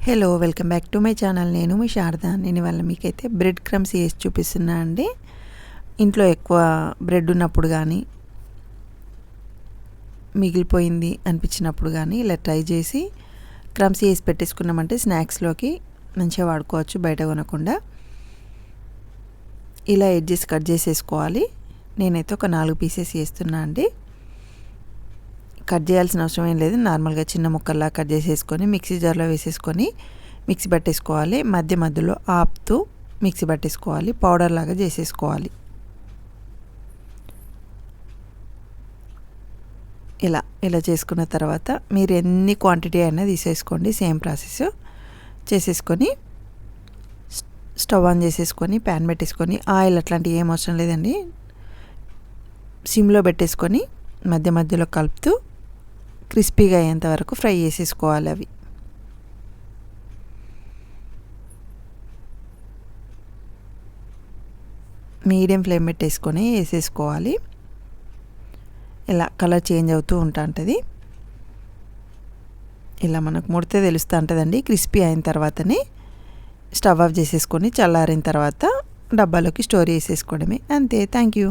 Hello welcome back to my channel. నేను మీ శారద. నేను ఇవాళ మీకైతే బ్రెడ్ క్రమ్స్ వేసి చూపిస్తున్నా అండి. ఇంట్లో ఎక్కువ బ్రెడ్ ఉన్నప్పుడు కానీ మిగిలిపోయింది అనిపించినప్పుడు కానీ ఇలా ట్రై చేసి క్రమ్స్ వేసి పెట్టేసుకున్నామంటే స్నాక్స్లోకి మంచిగా వాడుకోవచ్చు బయట కొనకుండా. ఇలా ఎడ్జెస్ కట్ చేసేసుకోవాలి. నేనైతే ఒక 4 పీసెస్ వేస్తున్నా అండి. కట్ చేయాల్సిన అవసరం ఏం లేదు. నార్మల్గా చిన్న ముక్కల్లా కట్ చేసేసుకొని మిక్సీ జార్లో వేసేసుకొని మిక్సీ పట్టేసుకోవాలి. మధ్య మధ్యలో ఆపుతూ మిక్సీ పట్టేసుకోవాలి. పౌడర్ లాగా చేసేసుకోవాలి. ఇలా చేసుకున్న తర్వాత మీరు ఎన్ని క్వాంటిటీ అయినా తీసేసుకోండి. సేమ్ ప్రాసెస్ చేసేసుకొని స్టవ్ ఆన్ చేసేసుకొని ప్యాన్ పెట్టేసుకొని ఆయిల్ అట్లాంటివి ఏం అవసరం లేదండి. సిమ్లో పెట్టేసుకొని మధ్య మధ్యలో కలుపుతూ క్రిస్పీగా అయ్యేంత వరకు ఫ్రై చేసేసుకోవాలి. అవి మీడియం ఫ్లేమ్ పెట్టేసుకొని వేసేసుకోవాలి. ఇలా కలర్ చేంజ్ అవుతూ ఉంటుంది. ఇలా మనకు ముడితే తెలుస్తూ ఉంటుందండి. క్రిస్పీ అయిన తర్వాతనే స్టవ్ ఆఫ్ చేసేసుకొని చల్లారిన తర్వాత డబ్బాలోకి స్టోర్ చేసేసుకోవడమే. అంతే. Thank you.